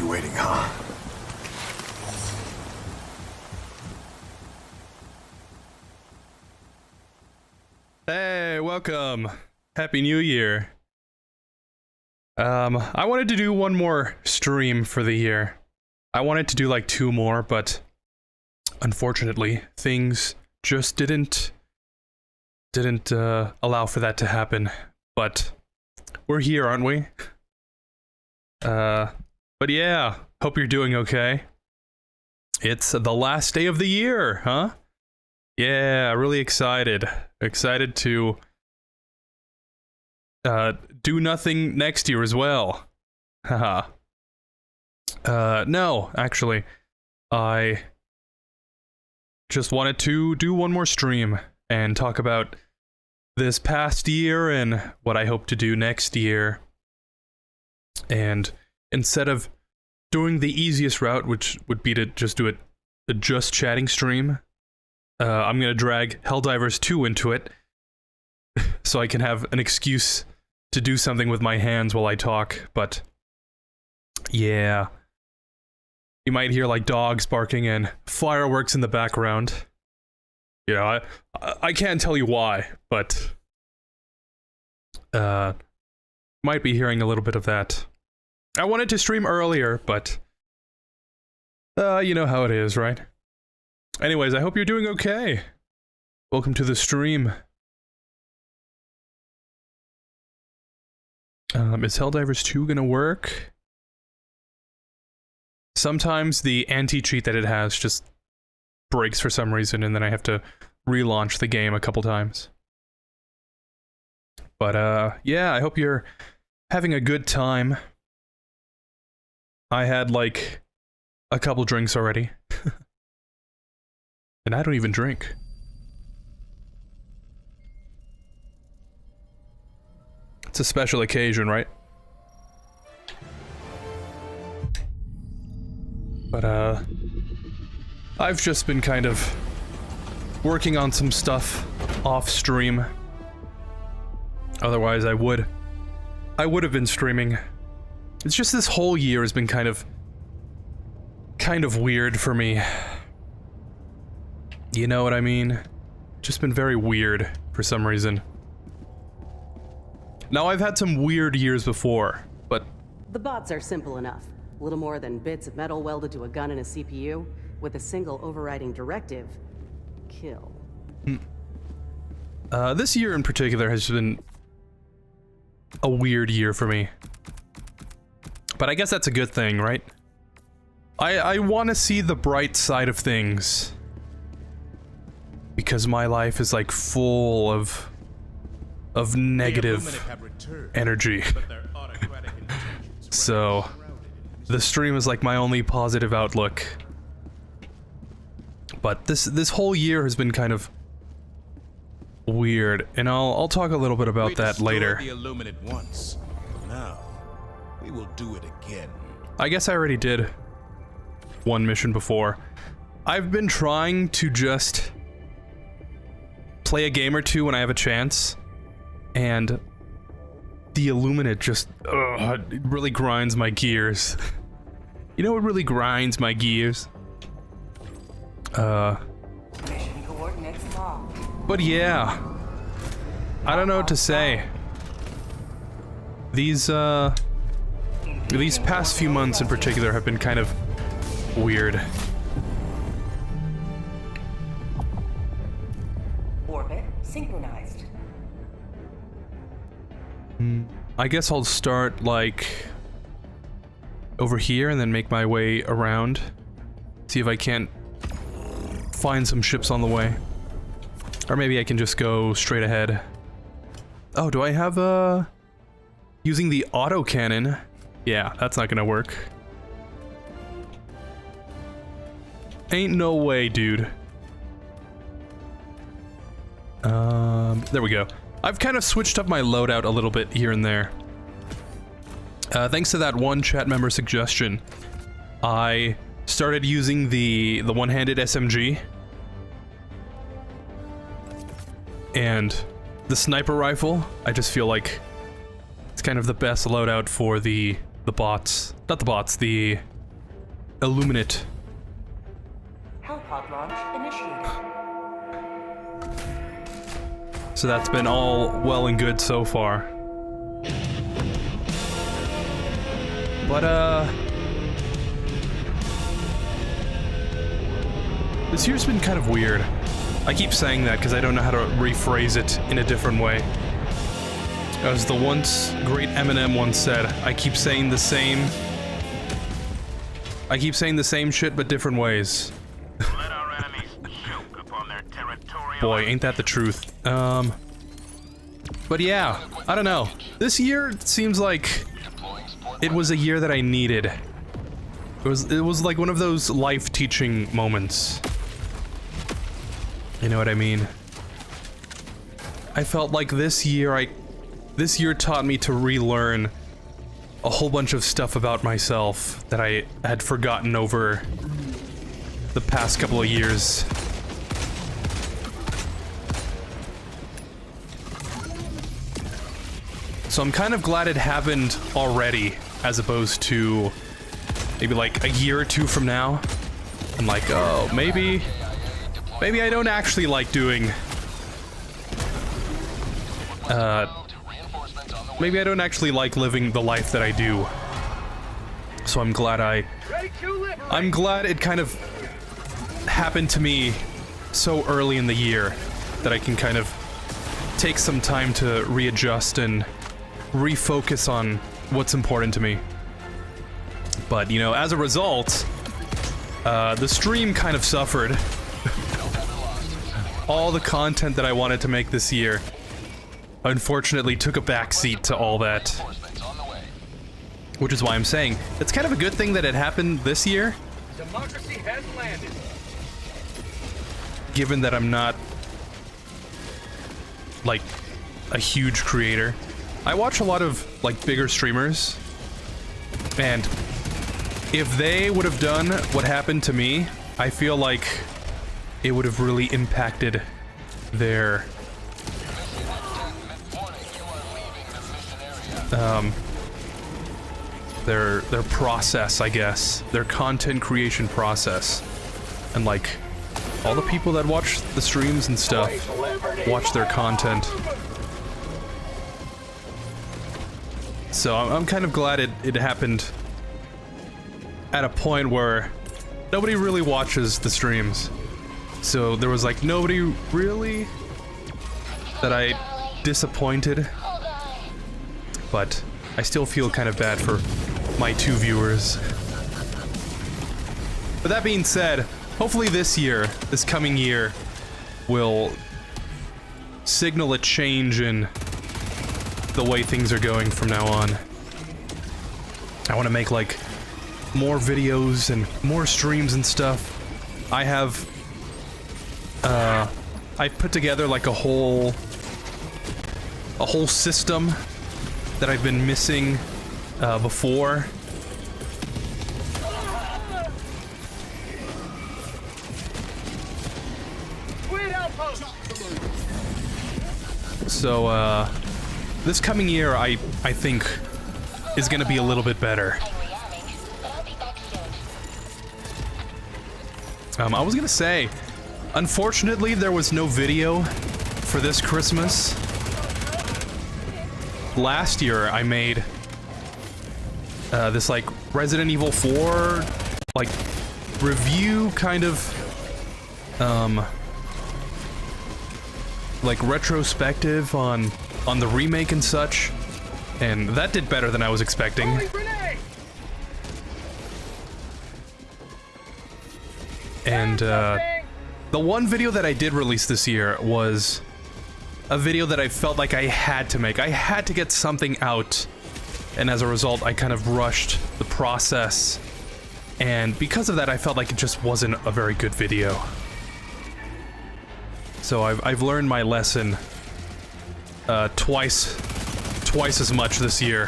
you waiting, huh? Hey, welcome. Happy New Year. I wanted to do one more stream for the year. I wanted to do like 2 more, but unfortunately, things just didn't allow for that to happen. But we're here, aren't we? But yeah, hope you're doing okay. It's the last day of the year, huh? Yeah, really excited. Excited to do nothing next year as well. Haha. No, actually, I just wanted to do one more stream and talk about this past year and what I hope to do next year. And instead of doing the easiest route, which would be to just do a just chatting stream, I'm gonna drag Helldivers 2 into it, so I can have an excuse to do something with my hands while I talk, but yeah. You might hear like dogs barking and fireworks in the background. You know, I can't tell you why, but might be hearing a little bit of that. I wanted to stream earlier, but you know how it is, right? Anyways, I hope you're doing okay. Welcome to the stream. Is Helldivers 2 gonna work? Sometimes the anti-cheat that it has just breaks for some reason, and then I have to relaunch the game a couple times. But yeah, I hope you're having a good time. I had like a couple drinks already. And I don't even drink. It's a special occasion, right? But I've just been kind of working on some stuff off stream. Otherwise I would have been streaming. It's just this whole year has been kind of weird for me. You know what I mean? Just been very weird for some reason. Now, I've had some weird years before, but... The bots are simple enough. Little more than bits of metal welded to a gun and a CPU, with a single overriding directive. Kill. This year in particular has been a weird year for me. But I guess that's a good thing, right? I want to see the bright side of things. Because my life is like full of negative energy. So the stream is like my only positive outlook. But this whole year has been kind of weird, and I'll talk a little bit about that later. The Illuminate once. Now we will do it again. I guess I already did one mission before. I've been trying to just play a game or two when I have a chance, and the Illuminate just, it really grinds my gears. You know what really grinds my gears? Mission coordinates locked. But yeah, I don't know what to say. These past few months in particular have been kind of weird. Orbit synchronized. I guess I'll start, like, over here and then make my way around. See if I can't find some ships on the way. Or maybe I can just go straight ahead. Oh, do I have, using the autocannon? Yeah, that's not gonna work. Ain't no way, dude. There we go. I've kind of switched up my loadout a little bit here and there. Thanks to that one chat member suggestion, I started using the one-handed SMG. And the sniper rifle, I just feel like it's kind of the best loadout for the bots. Not the bots, the illuminate. Hellpod launch initiated. So that's been all well and good so far. But, this year's been kind of weird. I keep saying that because I don't know how to rephrase it in a different way. As the once great Eminem once said, I keep saying the same shit but different ways. Let our enemies choke upon their territorial. Boy, ain't that the truth. But yeah, I don't know. This year seems like it was a year that I needed. It was like one of those life-teaching moments. You know what I mean? I felt like this year taught me to relearn a whole bunch of stuff about myself that I had forgotten over the past couple of years. So I'm kind of glad it happened already, as opposed to maybe like a year or two from now. I'm like, oh, maybe I don't actually like doing, maybe I don't actually like living the life that I do. So I'm glad it kind of happened to me so early in the year that I can kind of take some time to readjust and refocus on what's important to me. But, you know, as a result, the stream kind of suffered. All the content that I wanted to make this year, unfortunately, took a backseat to all that. Which is why I'm saying, it's kind of a good thing that it happened this year. Democracy has landed. Given that I'm not, like, a huge creator. I watch a lot of, like, bigger streamers, and if they would have done what happened to me, I feel like it would have really impacted their process, I guess, their content creation process. And like all the people that watch the streams and stuff watch their content. So I'm kind of glad it happened at a point where nobody really watches the streams. So there was like nobody really that I disappointed. But I still feel kind of bad for my 2 viewers. But that being said, hopefully this coming year, will signal a change in the way things are going from now on. I want to make like more videos and more streams and stuff. I've put together like a whole system that I've been missing before. So this coming year I think is gonna be a little bit better. I was gonna say, unfortunately there was no video for this Christmas. Last year I made this like Resident Evil 4 like review kind of like retrospective on the remake and such, and that did better than I was expecting. And the one video that I did release this year was a video that I felt like I had to make. I had to get something out, and as a result I kind of rushed the process, and because of that I felt like it just wasn't a very good video. So I've learned my lesson twice as much this year.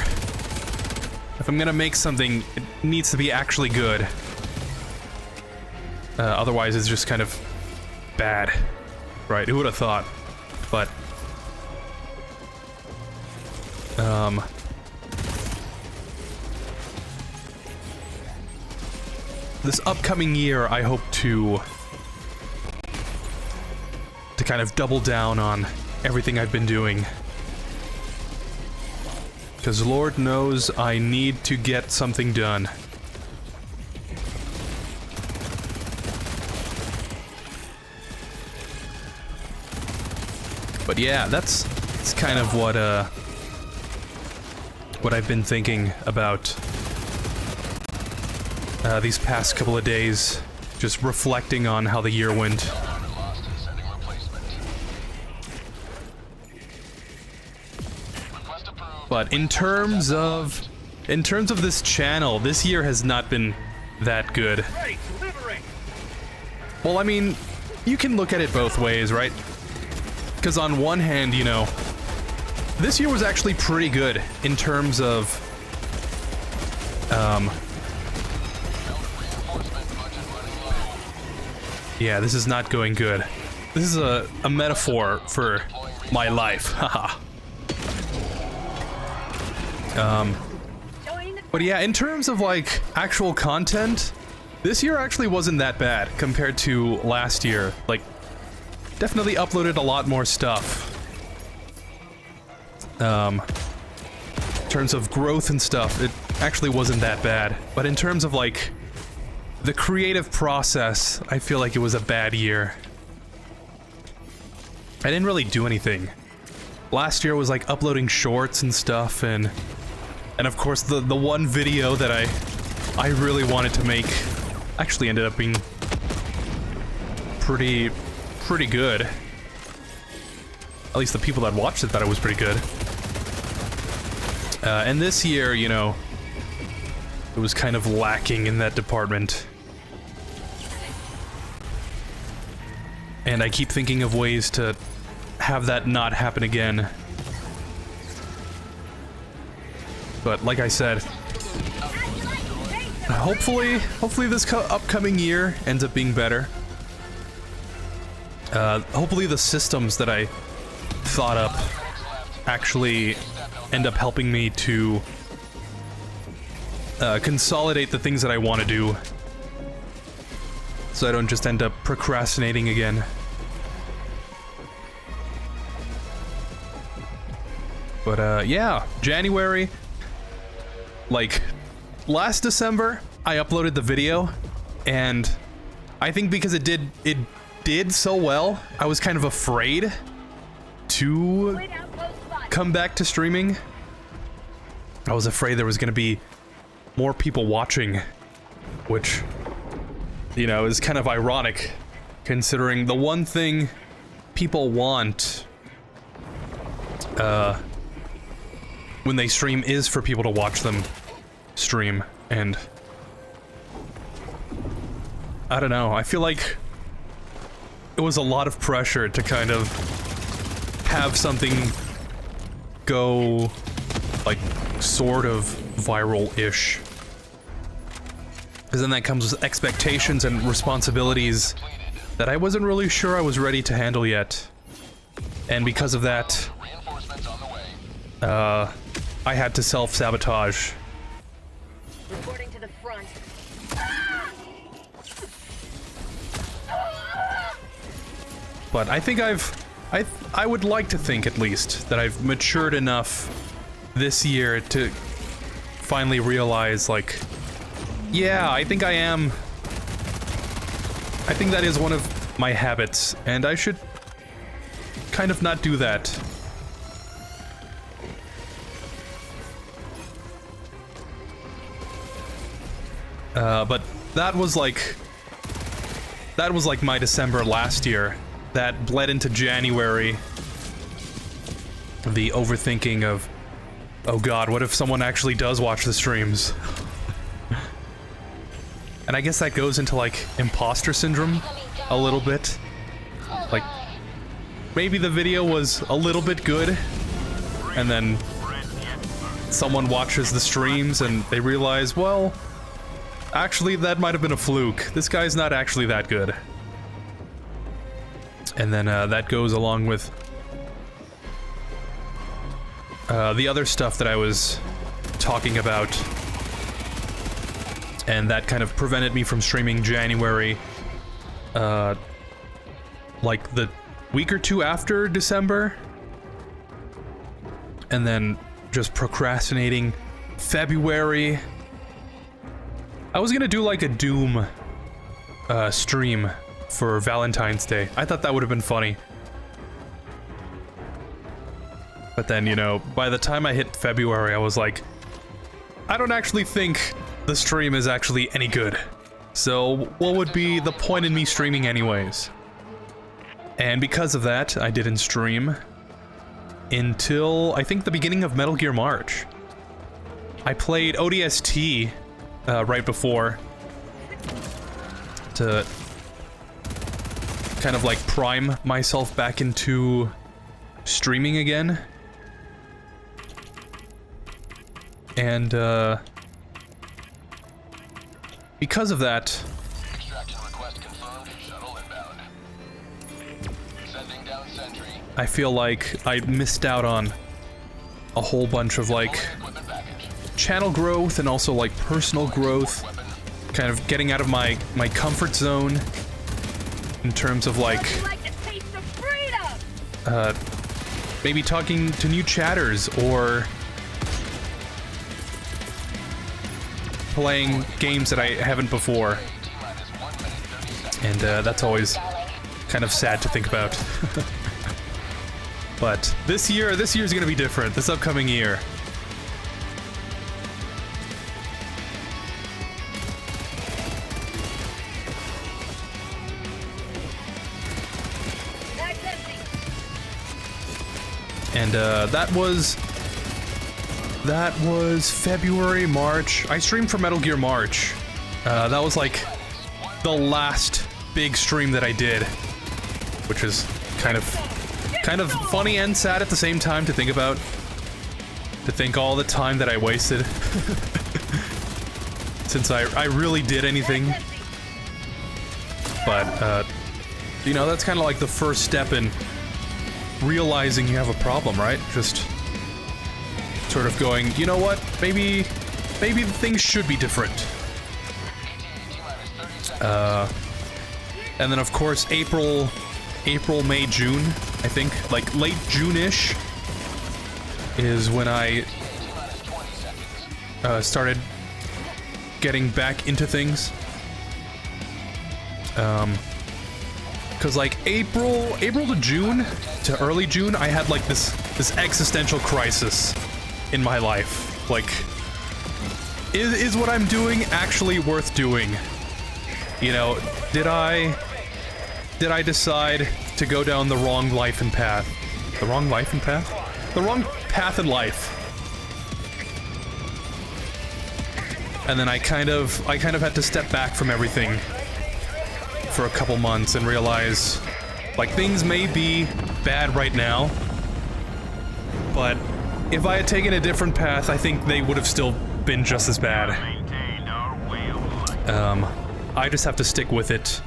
If I'm gonna make something, it needs to be actually good. Otherwise it's just kind of bad. Right, who would have thought? But this upcoming year, I hope to kind of double down on everything I've been doing. Because Lord knows I need to get something done. But yeah, that's kind of what I've been thinking about these past couple of days, just reflecting on how the year went. But in terms of this channel, this year has not been that good. Ready to liberate. Well, I mean, you can look at it both ways, right? Because on one hand, you know, this year was actually pretty good in terms of yeah, this is not going good. This is a metaphor for my life. Haha. But yeah, in terms of like actual content, this year actually wasn't that bad compared to last year. Like, definitely uploaded a lot more stuff. In terms of growth and stuff, it actually wasn't that bad. But in terms of like the creative process, I feel like it was a bad year. I didn't really do anything. Last year was like uploading shorts and stuff, and of course the one video that I really wanted to make actually ended up being pretty good. At least the people that watched it thought it was pretty good. And this year, you know, it was kind of lacking in that department. And I keep thinking of ways to have that not happen again. But like I said, hopefully this upcoming year ends up being better. Hopefully the systems that I thought up actually end up helping me to consolidate the things that I want to do, so I don't just end up procrastinating again. But yeah, January, like last December, I uploaded the video, and I think because it did so well, I was kind of afraid to come back to streaming. I was afraid there was going to be more people watching, which, you know, is kind of ironic, considering the one thing people want when they stream is for people to watch them stream. And I don't know, I feel like it was a lot of pressure to kind of have something go like sort of viral-ish, because then that comes with expectations and responsibilities that I wasn't really sure I was ready to handle yet. And because of that, I had to self-sabotage. Reporting to the front. But I think I would like to think, at least, that I've matured enough this year to finally realize, like, yeah, I think that is one of my habits, and I should kind of not do that. But that was like my December last year. That bled into January. The overthinking of, oh god, what if someone actually does watch the streams? And I guess that goes into like imposter syndrome a little bit. Like, maybe the video was a little bit good, and then someone watches the streams and they realize, well, actually that might have been a fluke. This guy's not actually that good. And then that goes along with the other stuff that I was talking about and that kind of prevented me from streaming January, like the week or two after December, and then just procrastinating February. I was gonna do like a Doom stream for Valentine's Day. I thought that would have been funny. But then, you know, by the time I hit February, I was like, I don't actually think the stream is actually any good. So what would be the point in me streaming anyways? And because of that, I didn't stream until, I think, the beginning of Metal Gear March. I played ODST right before to kind of like prime myself back into streaming again. And because of that, Extraction request confirmed. Shuttle inbound. Sending down sentry. I feel like I missed out on a whole bunch of like Equipment package. channel growth and also like personal growth, Weapon. kind of getting out of my comfort zone in terms of like Nothing like the taste of freedom! maybe talking to new chatters or playing games that I haven't before. T-minus 1 minute 30 seconds. And that's always kind of sad to think about. But this year's gonna be different, this upcoming year. That's empty. And that was February, March. I streamed for Metal Gear March. That was like the last big stream that I did, which is kind of funny and sad at the same time to think about. To think all the time that I wasted since I really did anything. But you know, that's kind of like the first step in realizing you have a problem, right? Just sort of going, you know what? Maybe things should be different. And then of course April, May, June, I think, like late June-ish is when I started getting back into things. Cause like April to June to early June, I had like this existential crisis in my life. Like, is what I'm doing actually worth doing? You know, did I decide to go down the wrong life and path? The wrong life and path? The wrong path in life. And then I kind of had to step back from everything for a couple months and realize, like, things may be bad right now, but if I had taken a different path, I think they would have still been just as bad. Maintained our way of life. I just have to stick with it,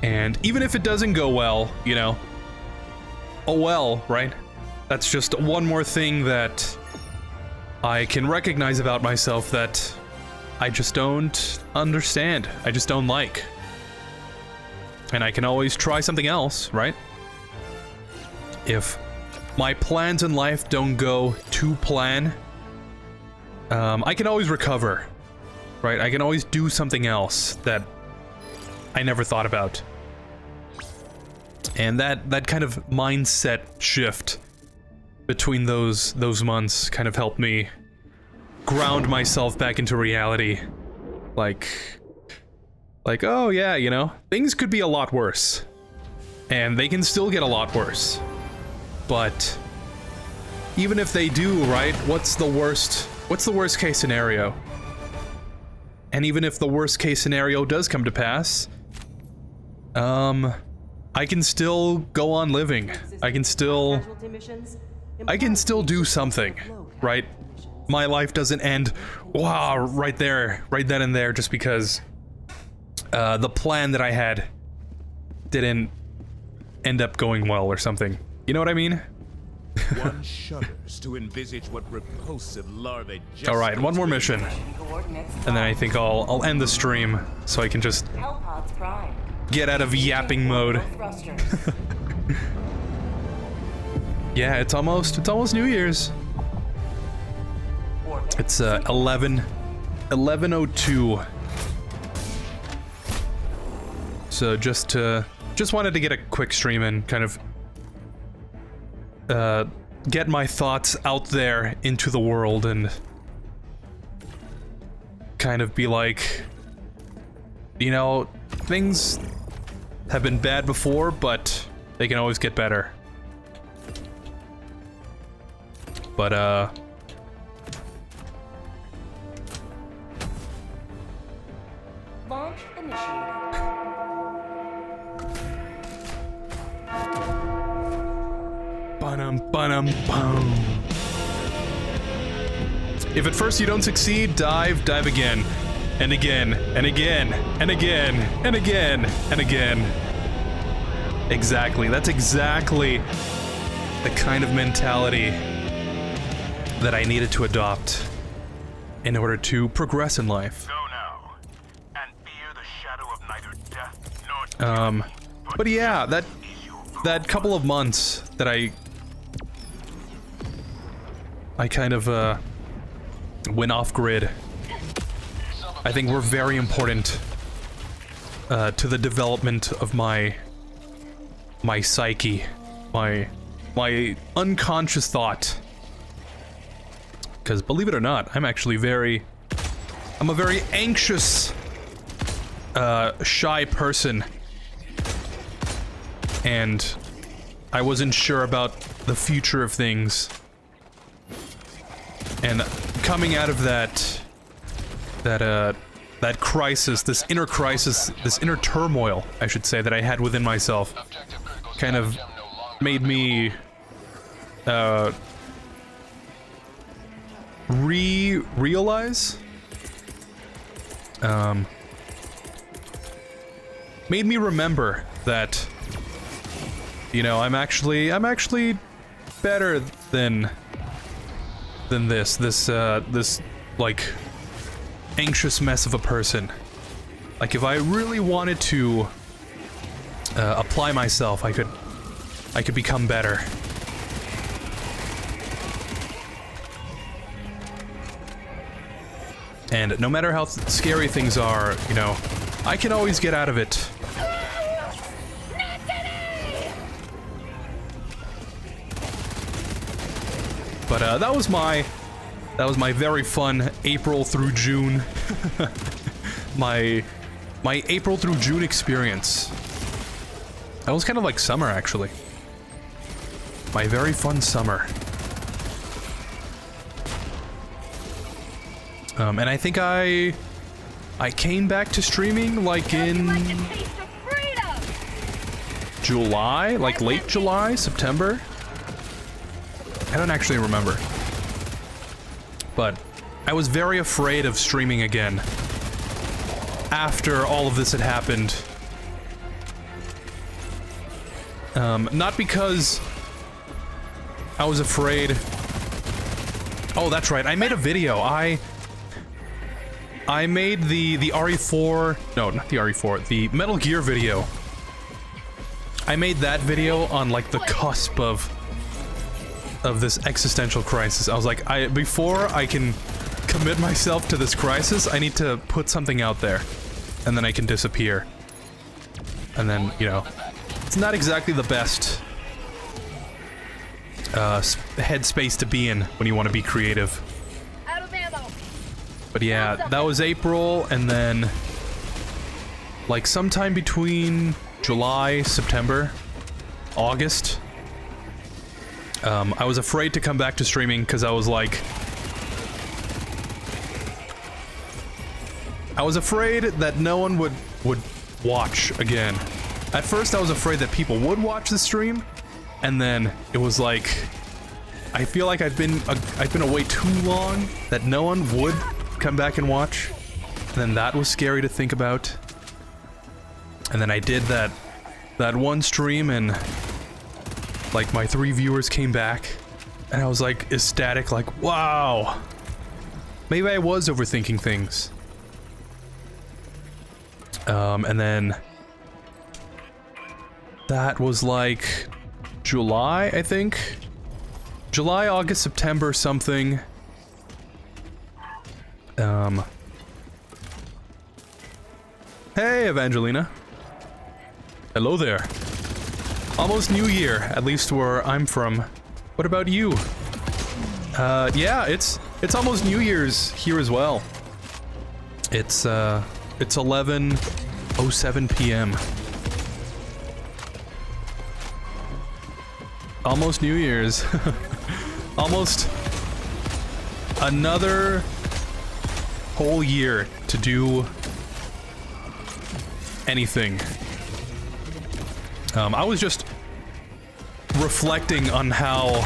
and even if it doesn't go well, you know, oh well, right? That's just one more thing that I can recognize about myself that I just don't understand. I just don't like. And I can always try something else, right? If my plans in life don't go to plan, I can always recover, right? I can always do something else that I never thought about. And that kind of mindset shift between those months kind of helped me ground myself back into reality. Like, oh yeah, you know, things could be a lot worse. And they can still get a lot worse. But even if they do, right, what's the worst case scenario? And even if the worst case scenario does come to pass, I can still go on living. I can still do something, right? My life doesn't end, wow, right then and there, just because the plan that I had didn't end up going well or something. You know what I mean? One shudders to envisage what repulsive larvae. All right, one more mission, and then I think I'll end the stream so I can just get out of yapping mode. Yeah, it's almost New Year's. It's 11:02. So just wanted to get a quick stream and kind of get my thoughts out there into the world and kind of be like, you know, things have been bad before, but they can always get better. But Launch initiated. Ba-dum-ba-dum-bum. If at first you don't succeed, dive again. And again, and again, and again, and again, and again. Exactly, that's exactly the kind of mentality that I needed to adopt in order to progress in life. Go now, and fear the shadow of neither death nor But yeah, that couple of months that I kind of went off grid, I think were very important to the development of my psyche, my unconscious thought. Because believe it or not, I'm a very anxious, shy person. And I wasn't sure about the future of things. And coming out of that crisis, this inner turmoil, I should say, that I had within myself, kind of made me realize, made me remember that, you know, I'm actually better than this like anxious mess of a person. Like if I really wanted to apply myself, I could become better. And no matter how scary things are, you know, I can always get out of it. But that was my very fun April through June, my April through June experience. That was kind of like summer, actually. My very fun summer. And I think I came back to streaming like in July, like late July, September. I don't actually remember. But I was very afraid of streaming again after all of this had happened. Not because I was afraid. Oh, that's right. I made a video. I made the RE4, no, not the RE4, the Metal Gear video. I made that video on like the cusp of this existential crisis. I was like, before I can commit myself to this crisis, I need to put something out there, and then I can disappear. And then, you know, it's not exactly the best headspace to be in when you want to be creative. But yeah, that was April, and then like sometime between July, September, August, I was afraid to come back to streaming because I was like, I was afraid that no one would watch again. At first I was afraid that people would watch the stream, and then it was like, I feel like I've been away too long that no one would come back and watch. And then that was scary to think about. And then I did that one stream, and like my 3 viewers came back, And I was like ecstatic, like, wow. Maybe I was overthinking things. And then that was like July, I think. July, August, September, something. Hey, Evangelina. Hello there. Almost New Year, at least where I'm from. What about you? Yeah, it's almost New Year's here as well. It's 11:07 p.m. Almost New Year's. Almost another whole year to do anything. I was just reflecting on how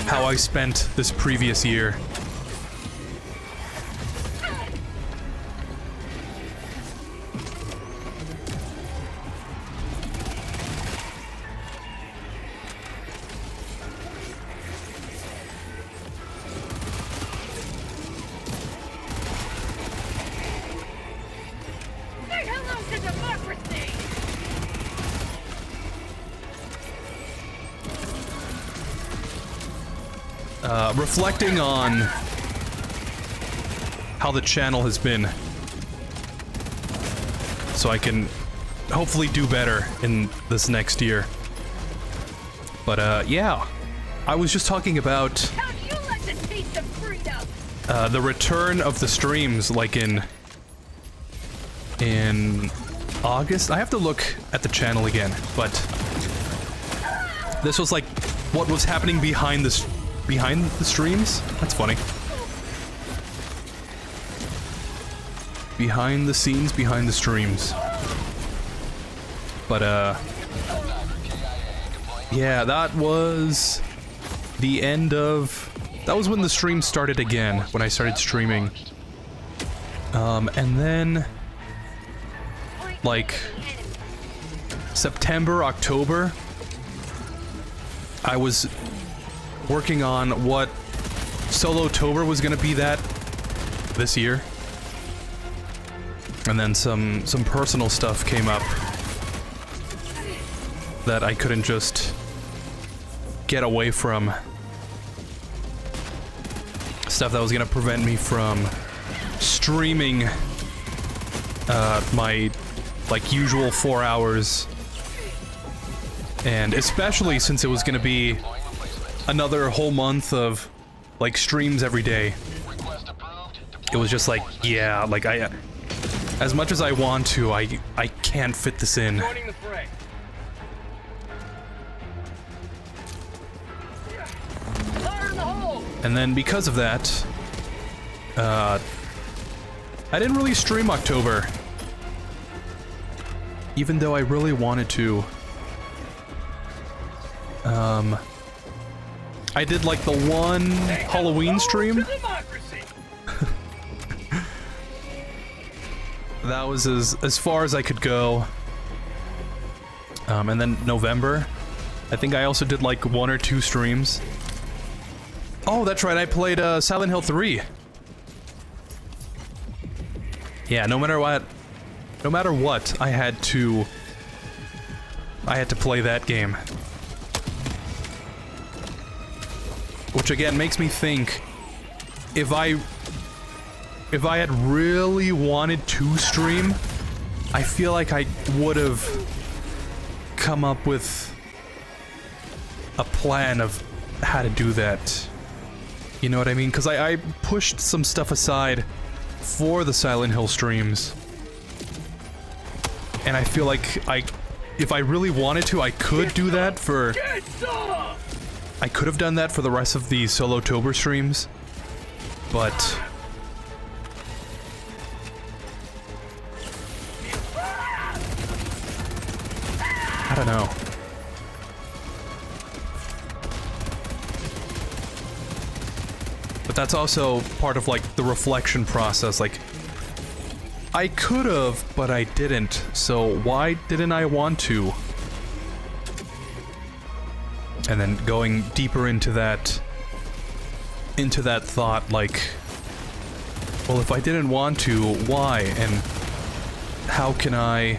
I spent this previous year. Say hello to democracy! Reflecting on how the channel has been, so I can hopefully do better in this next year. But yeah, I was just talking about How'd you like to taste of freedom? the return of the streams, like in August. I have to look at the channel again, but this was like what was happening behind the streams. That's funny. Behind the scenes, behind the streams. But yeah, that was the end of. That was when the stream started again, when I started streaming. And then like September, October, I was working on what Solo-tober was gonna be this year. And then some personal stuff came up that I couldn't just get away from. Stuff that was gonna prevent me from streaming my like usual 4 hours. And especially since it was gonna be another whole month of like streams every day. It was just like, yeah, like as much as I want to, I can't fit this in. Joining the fray. Fire in the hole! And then because of that, I didn't really stream October. Even though I really wanted to. I did like the one Halloween stream. Democracy! That was as far as I could go. And then November, I think I also did like 1 or 2 streams. Oh, that's right, I played Silent Hill 3. Yeah, no matter what, I had to play that game. Which again makes me think, if I had really wanted to stream, I feel like I would have come up with a plan of how to do that. You know what I mean? Because I pushed some stuff aside for the Silent Hill streams. And I feel like if I really wanted to, I could do that for... I could have done that for the rest of the Solo-tober streams. But... I don't know. But that's also part of like the reflection process, like I could have, but I didn't, so why didn't I want to? And then going deeper into that, into that thought, like, well, if I didn't want to, why? And how can I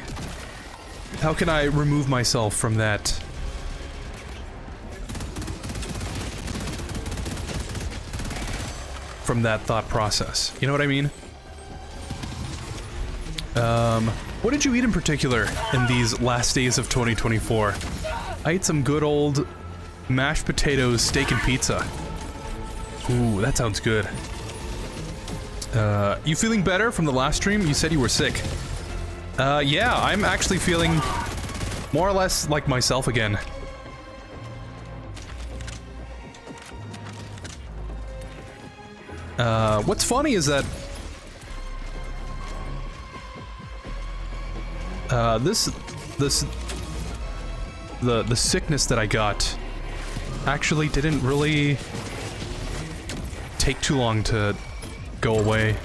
remove myself from that? From that thought process. You know what I mean? What did you eat in particular in these last days of 2024? I ate some good old mashed potatoes, steak, and pizza. Ooh, that sounds good. You feeling better from the last stream? You said you were sick. Yeah, I'm actually feeling more or less like myself again. What's funny is that the sickness that I got actually didn't really take too long to go away.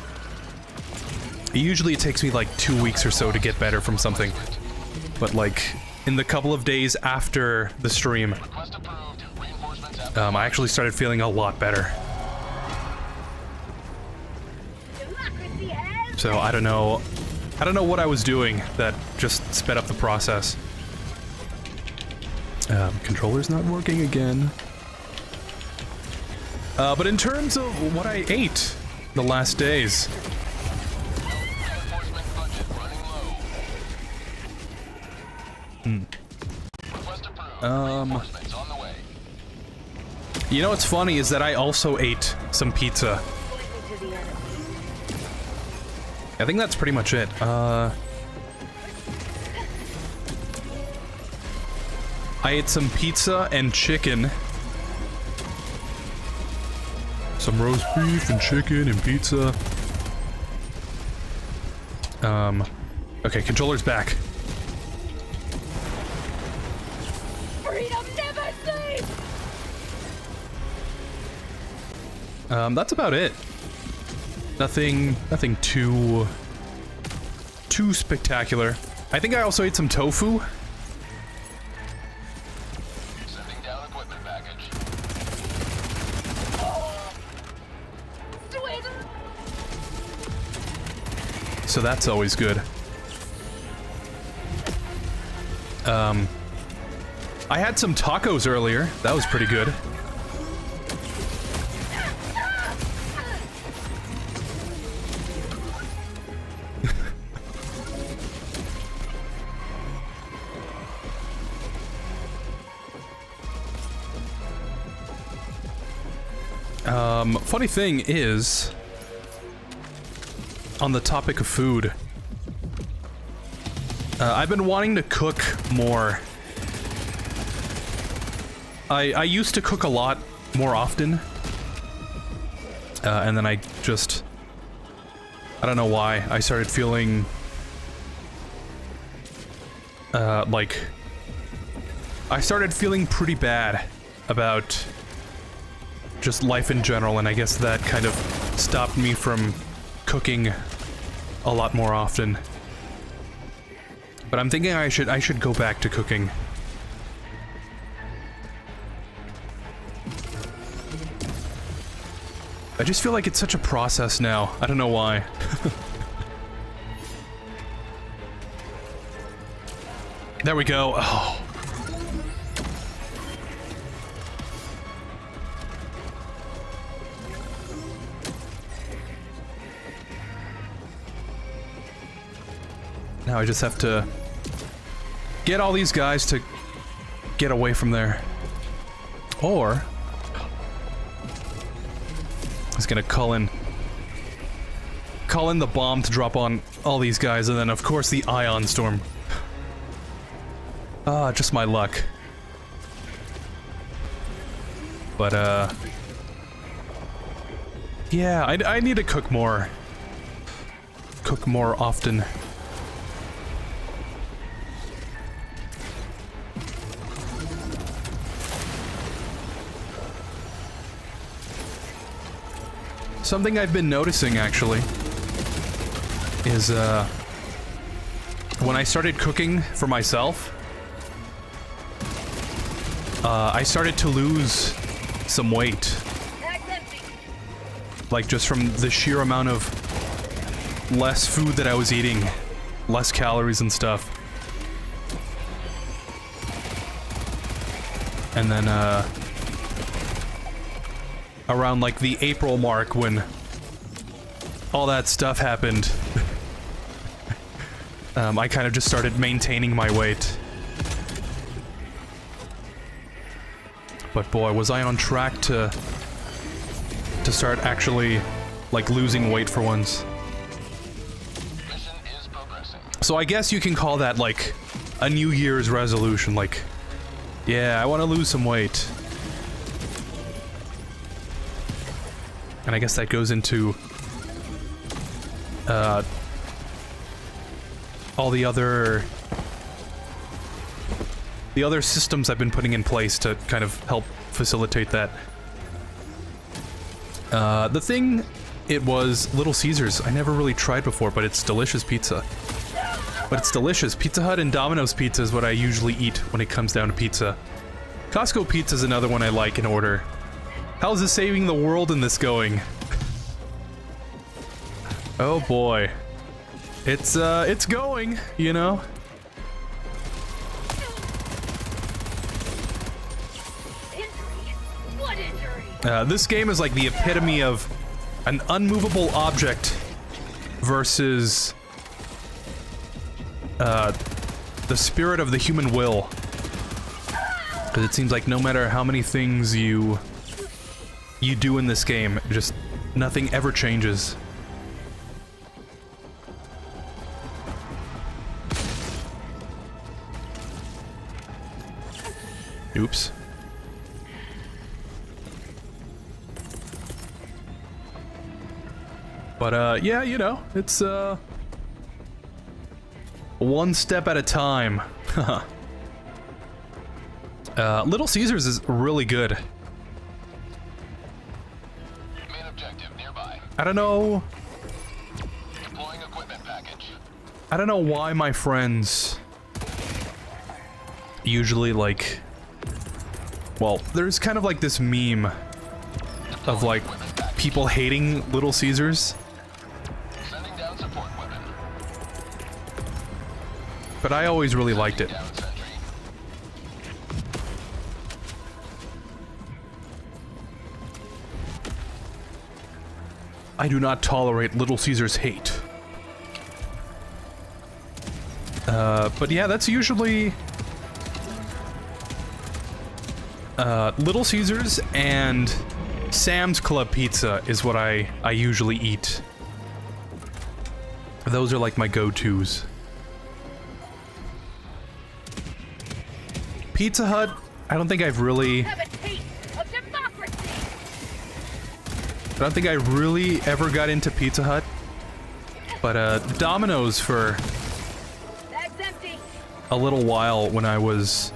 Usually it takes me like 2 weeks or so to get better from something, but like in the couple of days after the stream, I actually started feeling a lot better. So I don't know what I was doing that just sped up the process. Controller's not working again. But in terms of what I ate the last days, you know what's funny is that I also ate some pizza. I think that's pretty much it. I ate some pizza and chicken. Some roast beef and chicken and pizza. Okay, controller's back. Freedom never sleeps! That's about it. Nothing too spectacular. I think I also ate some tofu. Sending down equipment package. Sweet! So that's always good. I had some tacos earlier. That was pretty good. Funny thing is, on the topic of food, I've been wanting to cook more. I used to cook a lot more often, and then I don't know why, I started feeling like I started feeling pretty bad about just life in general, and I guess that kind of stopped me from cooking a lot more often. But I'm thinking I should go back to cooking. I just feel like it's such a process now. I don't know why. There we go. Oh. Now I just have to get all these guys to get away from there. Or I was gonna call in the bomb to drop on all these guys, and then of course the ion storm. Ah, just my luck. But yeah, I need to cook more. Cook more often. Something I've been noticing, actually, is, when I started cooking for myself, I started to lose some weight. like just from the sheer amount of less food that I was eating, less calories and stuff. And then, around like the April mark when all that stuff happened, I kind of just started maintaining my weight. But boy, was I on track to start actually, like, losing weight for once. Mission is progressing. So I guess you can call that, like, a New Year's resolution, like, yeah, I want to lose some weight. And I guess that goes into, all the other systems I've been putting in place to kind of help facilitate that. The thing, it was Little Caesars. I never really tried before, but it's delicious pizza. But it's delicious. Pizza Hut and Domino's pizza is what I usually eat when it comes down to pizza. Costco pizza is another one I like in order. How's the saving the world in this going? Oh boy. It's going, you know? Injury? What injury? This game is like the epitome of an unmovable object versus the spirit of the human will. Because it seems like no matter how many things you do in this game, just nothing ever changes. Oops. But, yeah, you know, it's, one step at a time. Little Caesars is really good. Main objective nearby. I don't know. Deploying equipment package. I don't know why my friends usually, like, well, there's kind of like this meme of, like, people hating Little Caesars. Sending down support weapon. But I always really liked it. Down sentry. I do not tolerate Little Caesar's hate. But yeah, that's usually Little Caesars and Sam's Club pizza is what I usually eat. Those are like my go-tos. Pizza Hut, I don't think I've really... Have a taste of democracy! I don't think I really ever got into Pizza Hut. But, Domino's for Bag's empty. a little while when I was...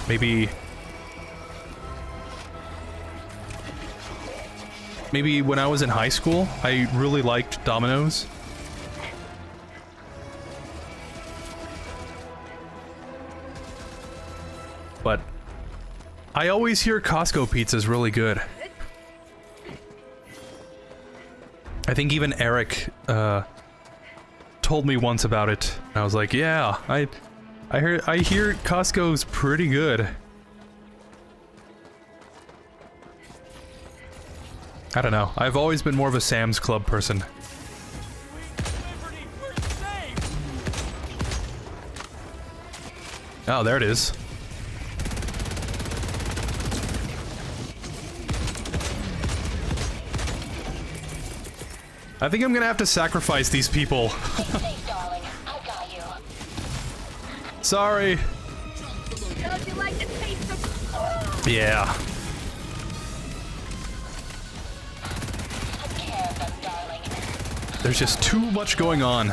maybe when I was in high school, I really liked Domino's. But I always hear Costco pizza is really good. I think even Eric told me once about it. I was like, yeah, I hear Costco's pretty good. I don't know. I've always been more of a Sam's Club person. Oh, there it is. I think I'm gonna have to sacrifice these people. Darling, I got you. Sorry. Don't you like the taste of... Yeah. Take care of them, darling. There's just too much going on.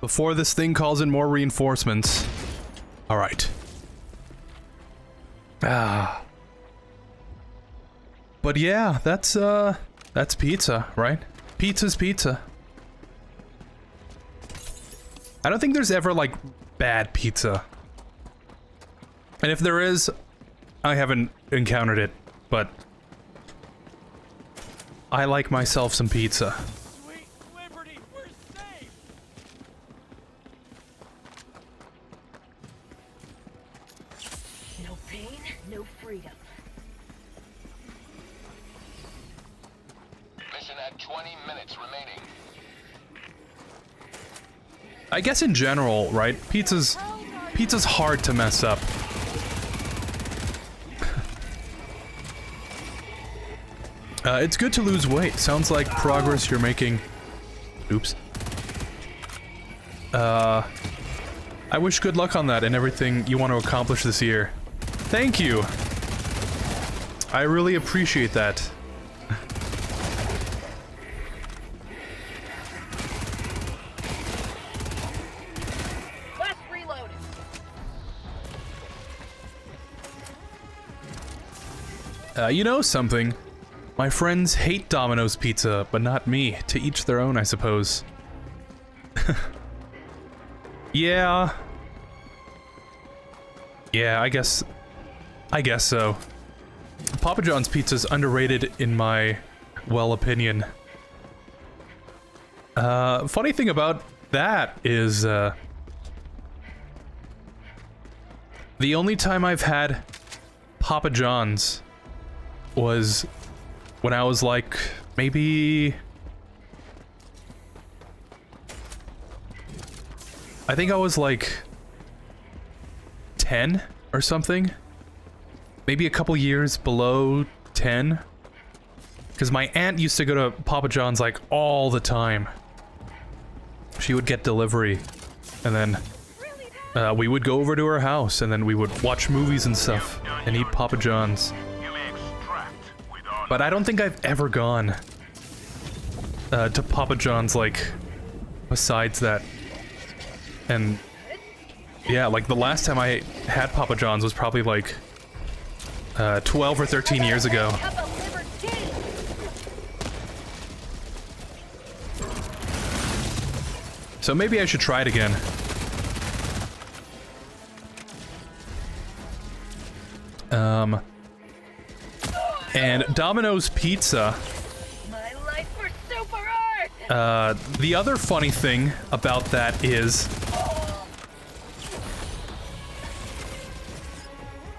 before this thing calls in more reinforcements. All right. Ah. But yeah, that's pizza, right? Pizza's pizza. I don't think there's ever, like, bad pizza. And if there is, I haven't encountered it, but I like myself some pizza. Sweet liberty, we're safe! No pain, no freedom. Mission at 20 minutes remaining. I guess in general, right? Pizza's hard to mess up. It's good to lose weight. Sounds like progress you're making. Oops. I wish good luck on that and everything you want to accomplish this year. Thank you. I really appreciate that. Last reload. You know something? My friends hate Domino's pizza, but not me. To each their own, I suppose. Yeah. Yeah, I guess so. Papa John's pizza's underrated in my, well, opinion. Funny thing about that is, the only time I've had Papa John's was when I was like, maybe... I think I was like 10 or something. Maybe a couple years below 10. Because my aunt used to go to Papa John's like all the time. She would get delivery. And then we would go over to her house and then we would watch movies and stuff and eat Papa John's. But I don't think I've ever gone to Papa John's, like, besides that. And yeah, like the last time I had Papa John's was probably like 12 or 13 years ago. So maybe I should try it again. And Domino's Pizza. My life for super art. The other funny thing about that is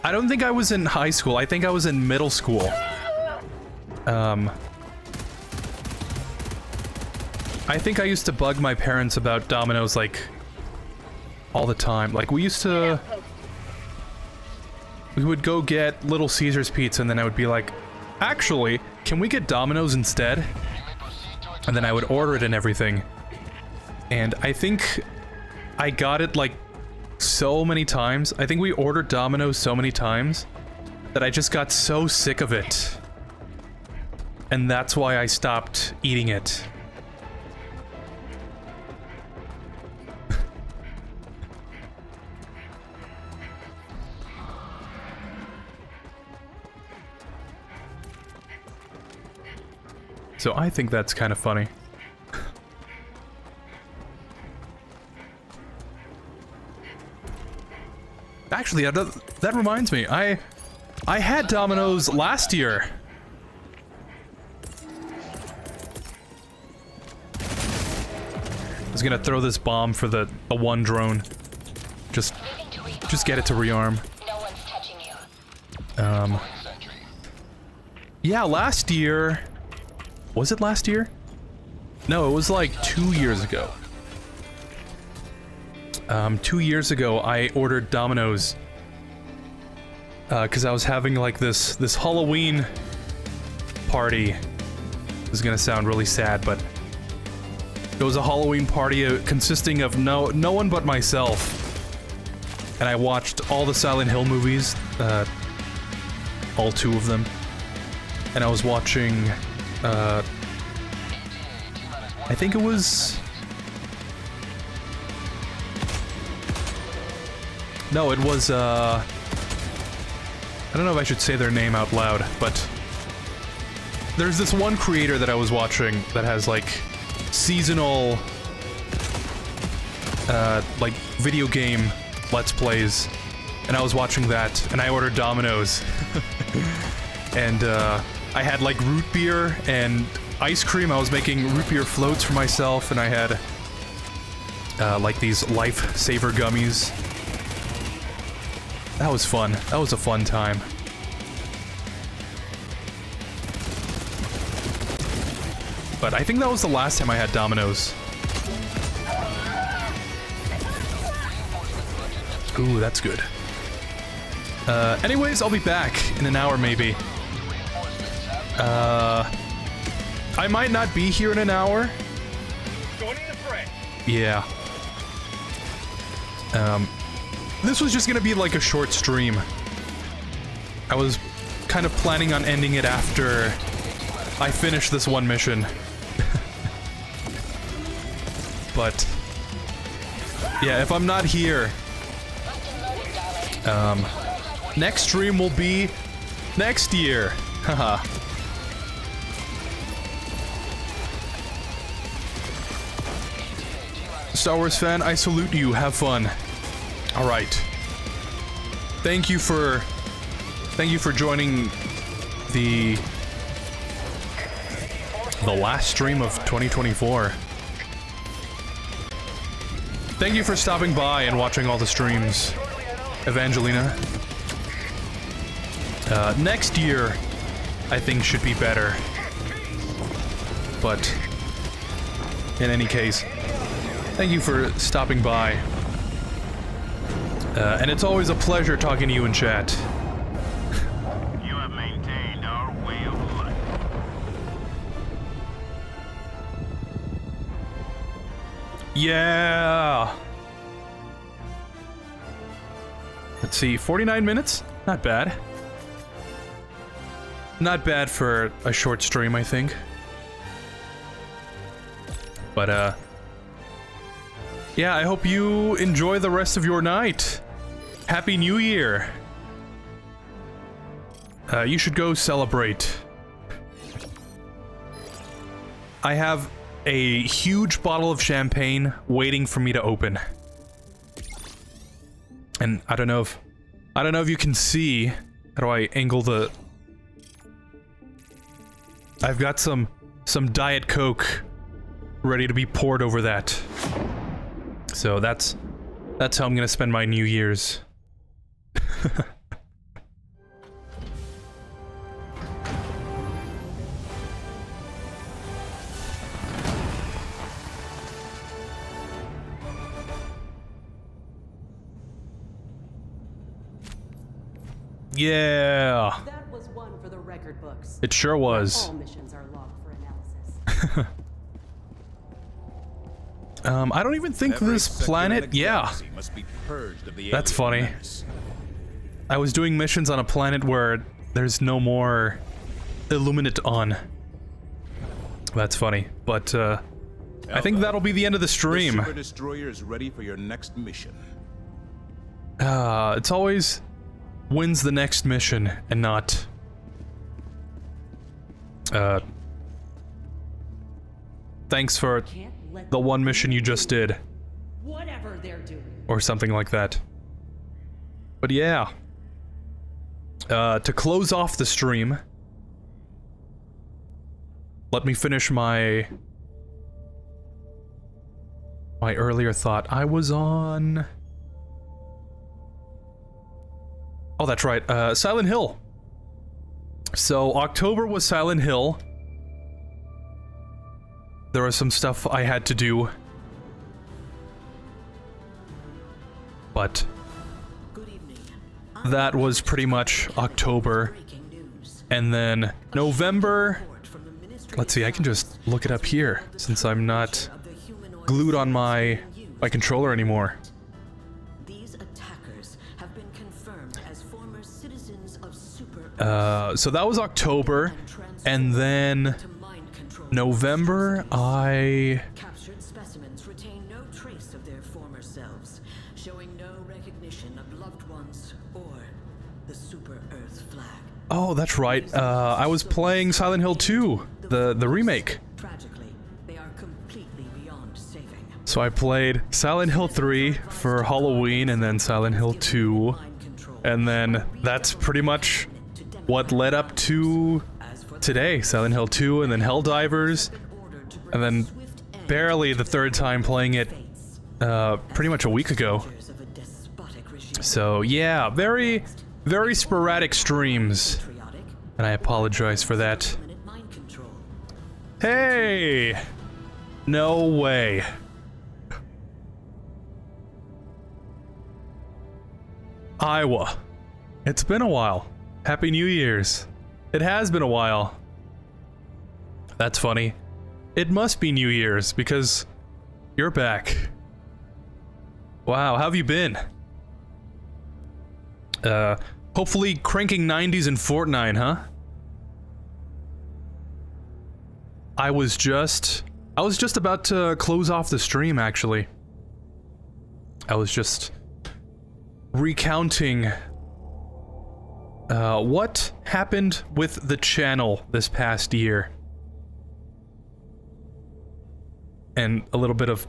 I don't think I was in high school. I think I was in middle school. I think I used to bug my parents about Domino's like all the time. Like we would go get Little Caesars pizza and then I would be like, actually, can we get Domino's instead? And then I would order it and everything. And I think I got it like so many times. I think we ordered Domino's so many times that I just got so sick of it. And that's why I stopped eating it. So I think that's kind of funny. Actually, that reminds me. I had Domino's last year. I was gonna throw this bomb for the one drone. Just get it to rearm. No one's touching you. Yeah, last year. Was it last year? No, it was like 2 years ago. 2 years ago, I ordered Domino's because I was having like this Halloween party. This is gonna sound really sad, but it was a Halloween party consisting of no one but myself, and I watched all the Silent Hill movies, all 2 of them, and I was watching. I think it was No, it was, I don't know if I should say their name out loud, but there's this one creator that I was watching that has, like, seasonal, like, video game Let's Plays, and I was watching that, and I ordered Domino's, and, I had, like, root beer and ice cream. I was making root beer floats for myself, and I had, like, these lifesaver gummies. That was fun. That was a fun time. But I think that was the last time I had Domino's. Ooh, that's good. Anyways, I'll be back in an hour, maybe. I might not be here in an hour. Joining the fray. Yeah. This was just gonna be like a short stream. I was kind of planning on ending it after I finish this one mission. But yeah, if I'm not here, next stream will be next year. Haha. Star Wars fan, I salute you. Have fun. All right. Thank you for joining the last stream of 2024. Thank you for stopping by and watching all the streams, Evangelina. Next year, I think, should be better. But in any case, thank you for stopping by. And it's always a pleasure talking to you in chat. You have maintained our way of life. Yeah! Let's see, 49 minutes? Not bad. Not bad for a short stream, I think. But, yeah, I hope you enjoy the rest of your night. Happy New Year! You should go celebrate. I have a huge bottle of champagne waiting for me to open. And I don't know if you can see. How do I angle the... I've got some Diet Coke ready to be poured over that. So that's how I'm gonna spend my New Year's. Yeah. That was one for the record books. It sure was. All missions are logged for analysis. I don't even think Every this sector in planet... the Yeah. galaxy must be purged of the That's alien funny. menace. I was doing missions on a planet where there's no more Illuminate on. That's funny. But, I think that'll be the end of the The stream. Super Destroyer is ready for your next mission. It's always... wins the next mission, and not... thanks for Can't let the one mission you just did. whatever they're doing. Or something like that. But yeah. To close off the stream, let me finish my earlier thought. I was on... Oh, that's right. Silent Hill. So, October was Silent Hill. There was some stuff I had to do. But that was pretty much October. And then November... Let's see, I can just look it up here, since I'm not glued on my controller anymore. These attackers have been confirmed as former citizens of Super So that was October, and then November, I... captured specimens retain no trace of their former selves. showing no recognition of loved ones or the Super Earth flag. Oh, that's right. I was playing Silent Hill 2, the remake. Tragically, they are completely beyond saving. So I played Silent Hill 3 for Halloween and then Silent Hill 2. And then that's pretty much what led up to today. Silent Hill 2 and then Helldivers. And then barely the third time playing it pretty much a week ago. So yeah, very, very sporadic streams. And I apologize for that. Hey! No way. Iowa. It's been a while. Happy New Year's. It has been a while. That's funny. It must be New Year's because you're back. Wow, how have you been? Hopefully cranking 90s in Fortnite, huh? I was just about to close off the stream, actually. I was just recounting what happened with the channel this past year. And a little bit of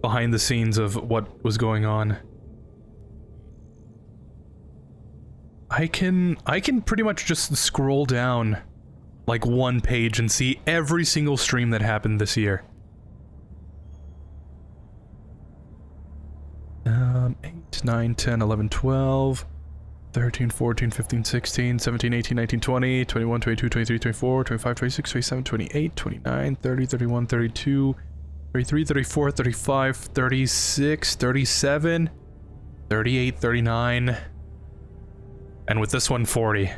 behind the scenes of what was going on. I can pretty much just scroll down like one page and see every single stream that happened this year. 8, 9, 10, 11, 12, 13, 14, 15, 16, 17, 18, 19, 20, 21, 22, 23, 24, 25, 26, 27, 28, 29, 30, 31, 32, 33, 34, 35, 36, 37, 38, 39, and with this one, 40.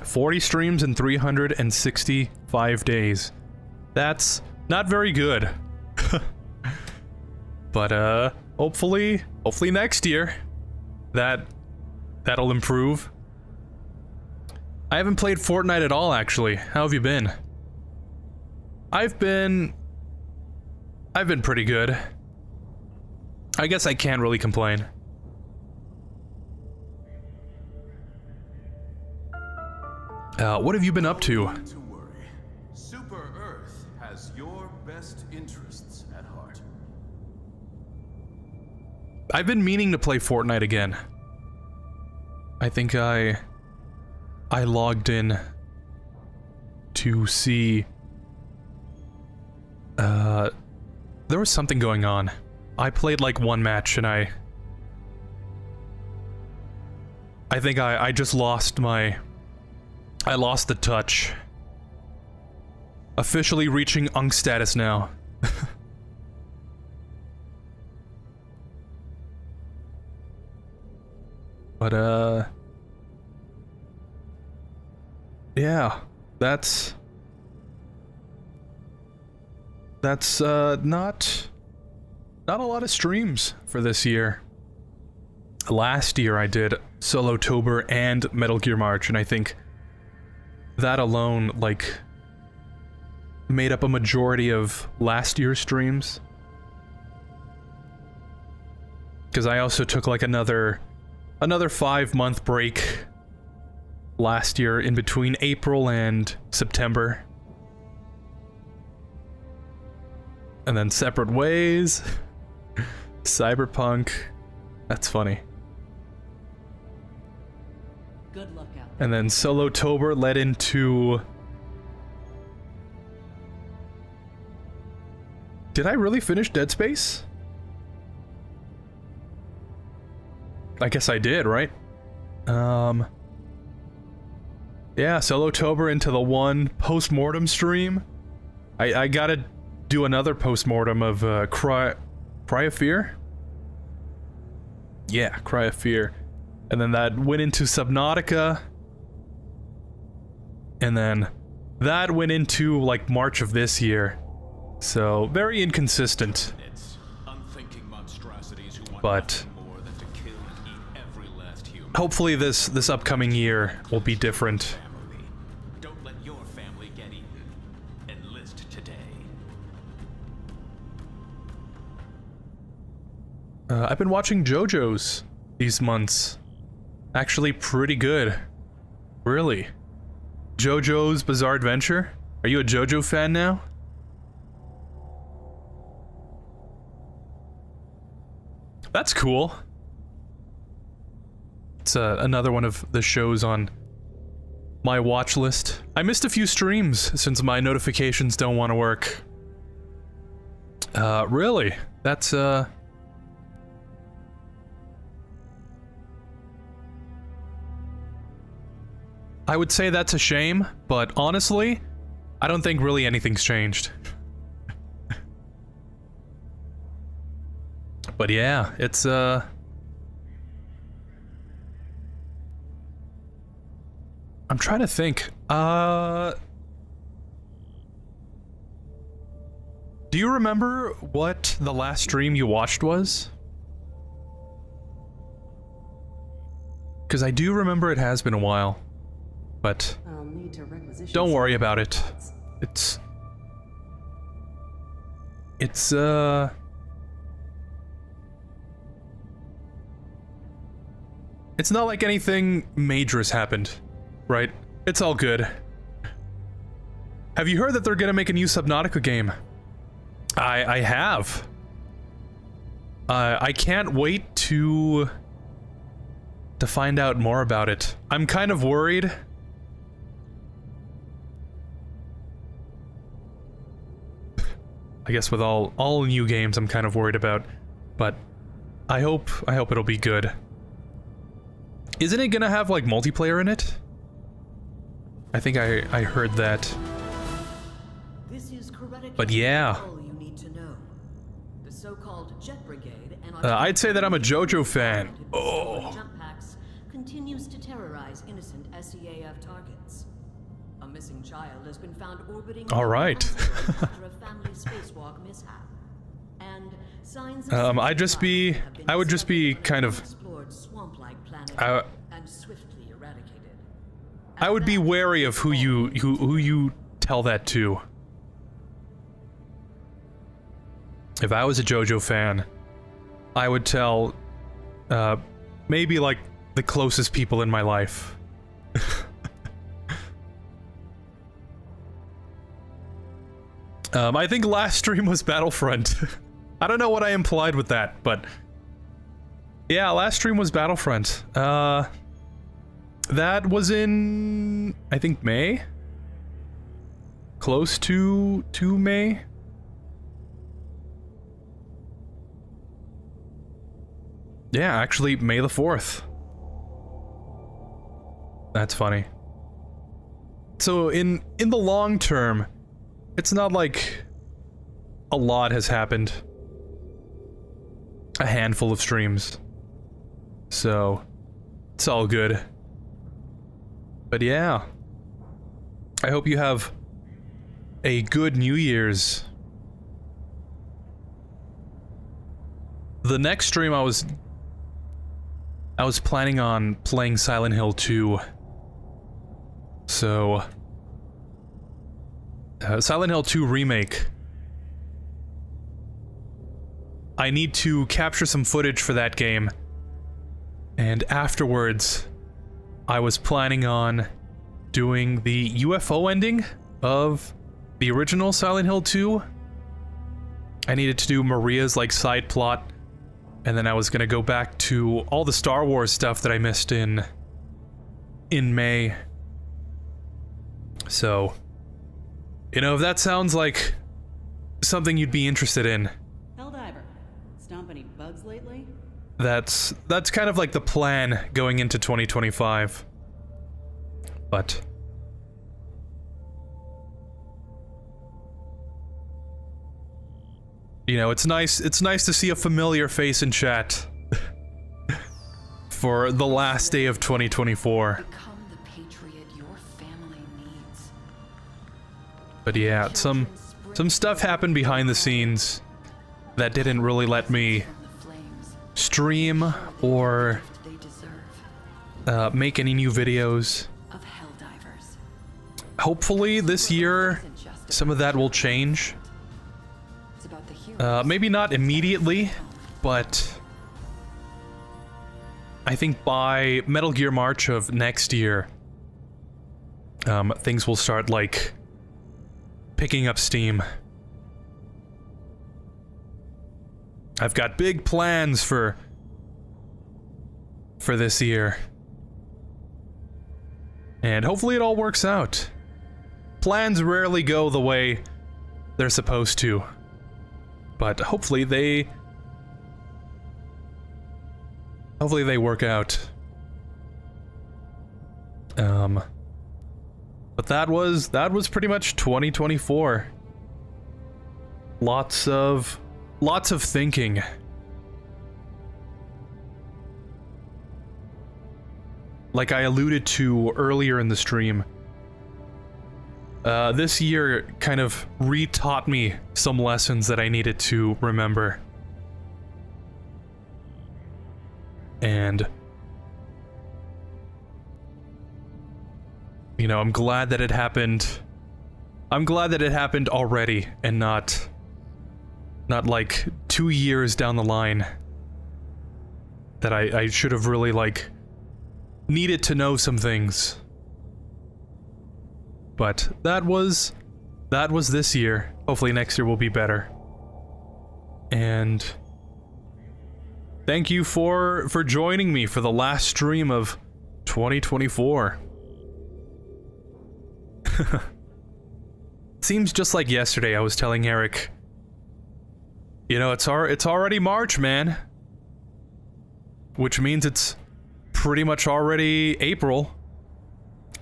40 streams in 365 days. That's not very good. But, hopefully next year, that'll improve. I haven't played Fortnite at all, actually. How have you been? I've been pretty good. I guess I can't really complain. What have you been up to? Not to worry. Super Earth has your best interests at heart. I've been meaning to play Fortnite again. I think I logged in to see there was something going on. I played like one match and I think I just lost I lost the touch. Officially reaching Unk status now. But, yeah, that's not a lot of streams for this year. Last year I did Solotober and Metal Gear March, and I think that alone, like, made up a majority of last year's streams. Because I also took, like, another 5-month break last year in between April and September. And then separate ways. Cyberpunk. That's funny. Good luck out. And then Solotober led into... Did I really finish Dead Space? I guess I did, right? Yeah, Solotober into the one post-mortem stream. I gotta do another post-mortem of Cry of Fear? Yeah, Cry of Fear. And then that went into Subnautica. And then that went into, like, March of this year. So, very inconsistent. But hopefully this upcoming year will be different. Don't let your family get eaten. Enlist today. I've been watching JoJo's these months. Actually pretty good. Really. JoJo's Bizarre Adventure? Are you a JoJo fan now? That's cool. It's another one of the shows on my watch list. I missed a few streams since my notifications don't want to work. Really? That's, I would say that's a shame, but honestly, I don't think really anything's changed. But yeah, it's, I'm trying to think. Do you remember what the last stream you watched was? Because I do remember it has been a while. But I'll need to requisition don't some worry about it. parts. It's not like anything major has happened, right? It's all good. Have you heard that they're gonna make a new Subnautica game? I have. I can't wait to find out more about it. I'm kind of worried. I guess with all new games I'm kind of worried about, but I hope it'll be good. Isn't it gonna have like multiplayer in it? I think I heard that. This is But yeah. all you need to know. The so-called Jet Brigade and I'd say that I'm a JoJo fan. Oh. Jump packs continues to terrorize innocent SEAF targets. A missing child has been found orbiting All right. after a family spacewalk mishap. And signs of I would just be kind of explored swamp-like planet and swiftly eradicated. I would be wary of who you tell that to. If I was a JoJo fan, I would tell maybe like the closest people in my life. I think last stream was Battlefront. I don't know what I implied with that, but yeah, last stream was Battlefront. That was in, I think, May? Close to May? Yeah, actually, May the 4th. That's funny. So in the long term, it's not like a lot has happened. A handful of streams. So, it's all good. But yeah. I hope you have a good New Year's. The next stream I was planning on playing Silent Hill 2. So, Silent Hill 2 Remake. I need to capture some footage for that game. And afterwards, I was planning on doing the UFO ending of the original Silent Hill 2. I needed to do Maria's like side plot, and then I was gonna go back to all the Star Wars stuff that I missed in May. So, you know, if that sounds like something you'd be interested in, Helldiver, stomp any bugs lately? that's kind of like the plan going into 2025. But you know, it's nice to see a familiar face in chat for the last day of 2024. Become the patriot your family needs. But yeah, some stuff happened behind the scenes that didn't really let me From the flames, stream or they deserve make any new videos. of Helldivers. Hopefully this year some of that will change. It's about the heroes Maybe not immediately, but I think by Metal Gear March of next year, things will start, like, picking up steam. I've got big plans for this year. And hopefully it all works out. Plans rarely go the way they're supposed to. But hopefully they work out. But that was pretty much 2024. Lots of thinking. Like I alluded to earlier in the stream, this year kind of re-taught me some lessons that I needed to remember. And, you know, I'm glad that it happened. I'm glad that it happened already and not like 2 years down the line. That I should have really, like, needed to know some things. But that was this year. Hopefully next year will be better. And thank you for joining me for the last stream of 2024. Seems just like yesterday I was telling Eric, you know, it's already March, man. Which means it's pretty much already April.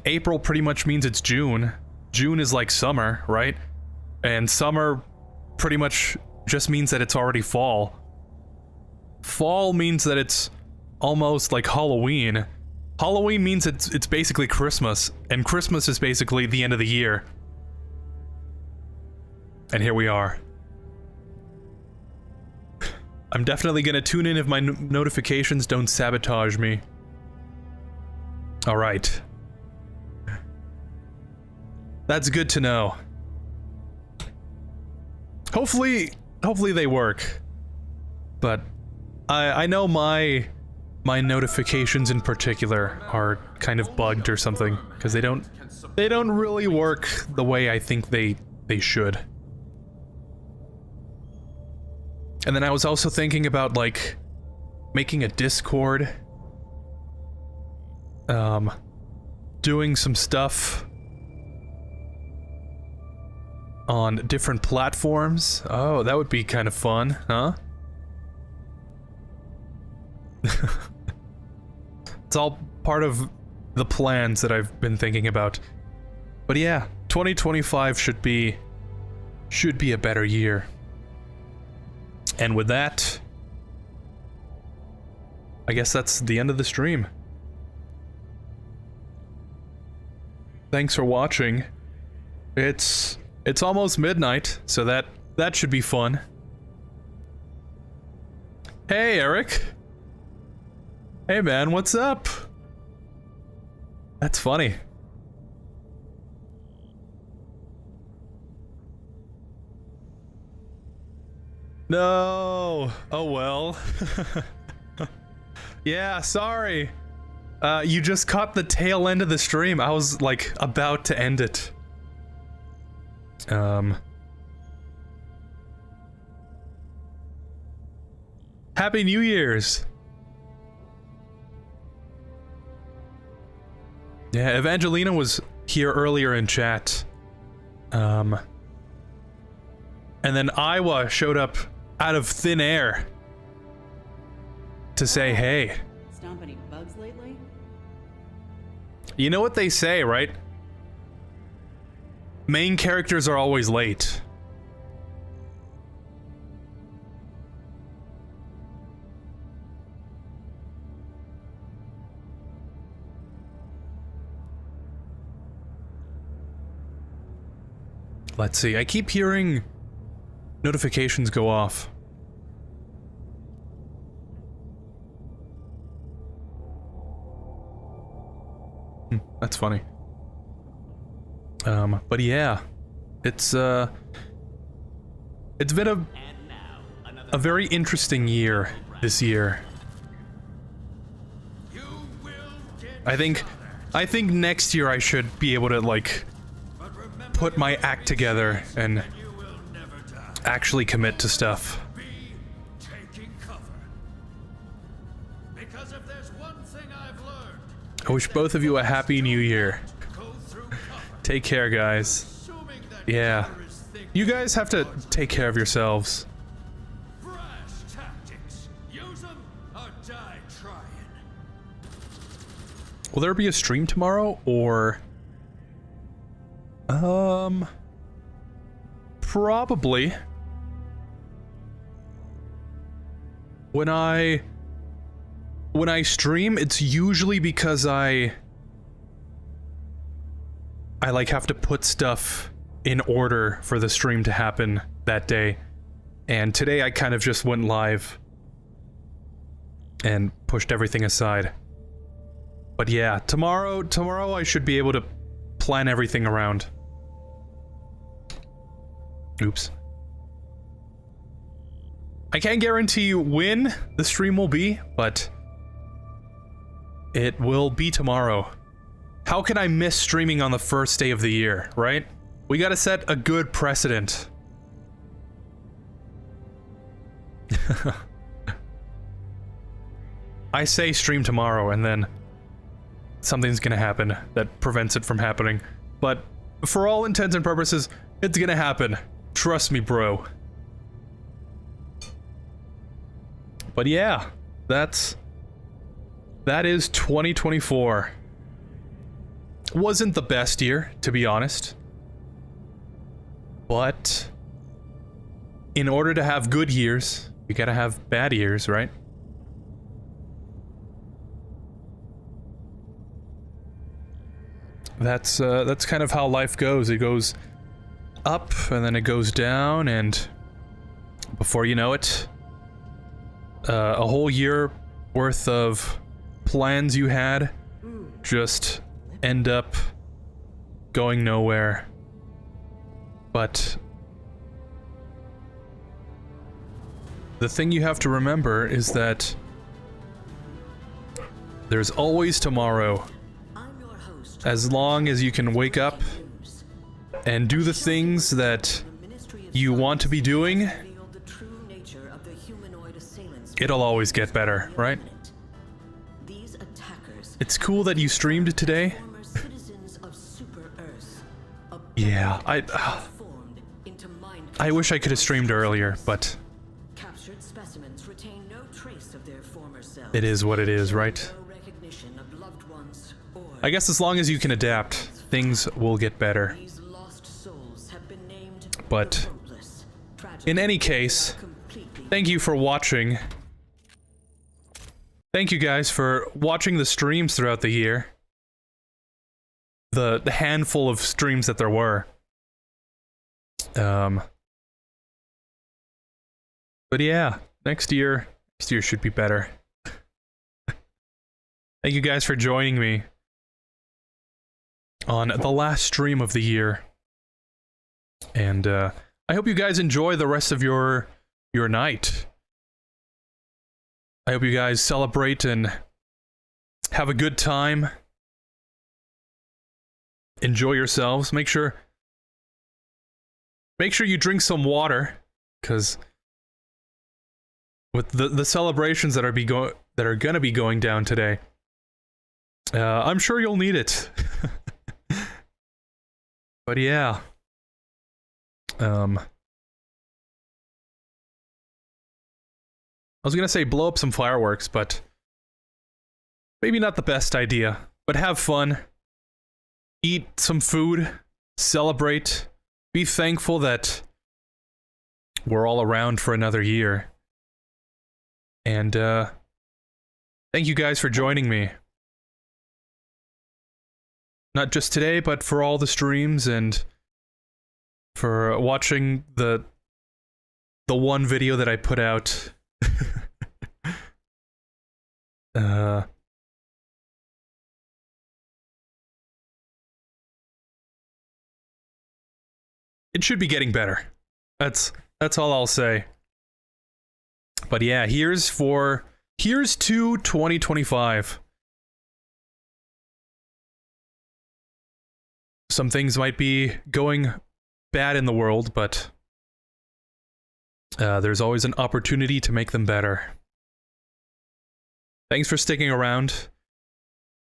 April pretty much means it's June. June is like summer, right? And summer pretty much just means that it's already fall. Fall means that it's almost like Halloween. Halloween means it's basically Christmas, and Christmas is basically the end of the year. And here we are. I'm definitely gonna tune in if my notifications don't sabotage me. Alright. That's good to know. Hopefully they work. But I know my notifications in particular are kind of bugged or something, because they don't really work the way I think they should. And then I was also thinking about, like, making a Discord. Doing some stuff on different platforms. Oh, that would be kind of fun, huh? It's all part of the plans that I've been thinking about. But yeah, 2025 should be a better year. And with that, I guess that's the end of the stream. Thanks for watching. It's almost midnight, so that should be fun. Hey, Eric. Hey, man, what's up? That's funny. No. Oh well. Yeah, sorry. You just caught the tail end of the stream. I was, like, about to end it. Happy New Year's! Yeah, Evangelina was here earlier in chat. And then Iowa showed up out of thin air to say hey. Stomp any bugs lately? You know what they say, right? Main characters are always late. Let's see, I keep hearing notifications go off. That's funny. But yeah, it's been a very interesting year this year. I think next year I should be able to, like, put my act together and actually commit to stuff. I wish both of you a happy new year. Take care, guys. Yeah. You guys have to take care of yourselves. Will there be a stream tomorrow, or... Probably. When I stream, it's usually because I like have to put stuff in order for the stream to happen that day. And today I kind of just went live and pushed everything aside. But yeah, tomorrow I should be able to plan everything around. Oops. I can't guarantee you when the stream will be, but it will be tomorrow. How can I miss streaming on the first day of the year, right? We gotta set a good precedent. I say stream tomorrow and then something's gonna happen that prevents it from happening. But for all intents and purposes, it's gonna happen. Trust me, bro. But yeah, that is 2024. Wasn't the best year, to be honest. But in order to have good years, you gotta have bad years, right? That's kind of how life goes. It goes up and then it goes down, and before you know it, a whole year worth of plans you had just end up going nowhere. But the thing you have to remember is that there's always tomorrow. As long as you can wake up and do the things that you want to be doing, it'll always get better, right? It's cool that you streamed today. Yeah, I wish I could have streamed earlier, but it is what it is, right? I guess as long as you can adapt, things will get better. But in any case, thank you for watching. Thank you guys for watching the streams throughout the year. The handful of streams that there were. But yeah, next year should be better. Thank you guys for joining me on the last stream of the year. And I hope you guys enjoy the rest of your night. I hope you guys celebrate and have a good time. Enjoy yourselves. Make sure you drink some water, because with the celebrations that are gonna be going down today, I'm sure you'll need it. But yeah. I was gonna say blow up some fireworks, but maybe not the best idea. But have fun. Eat some food. Celebrate. Be thankful that we're all around for another year. And thank you guys for joining me. Not just today, but for all the streams, and for watching the one video that I put out. It should be getting better. That's all I'll say. But yeah, here's to 2025. some things might be going bad in the world, but there's always an opportunity to make them better. Thanks for sticking around.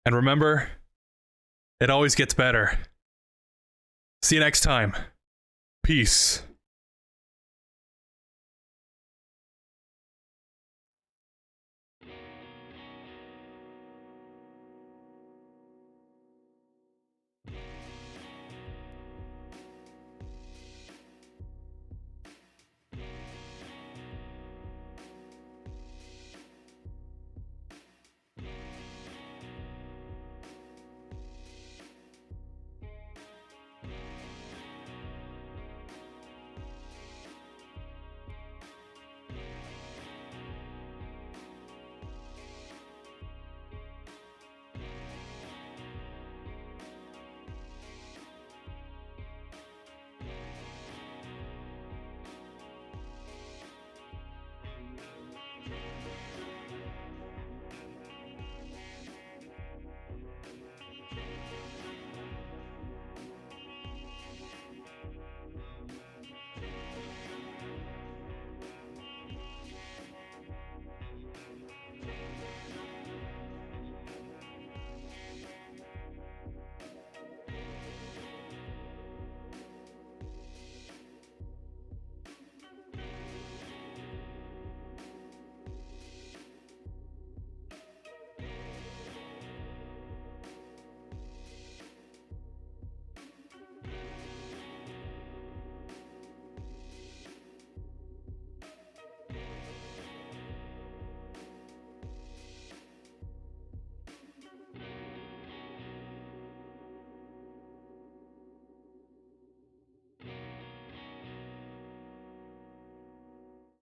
And remember, it always gets better. See you next time. Peace.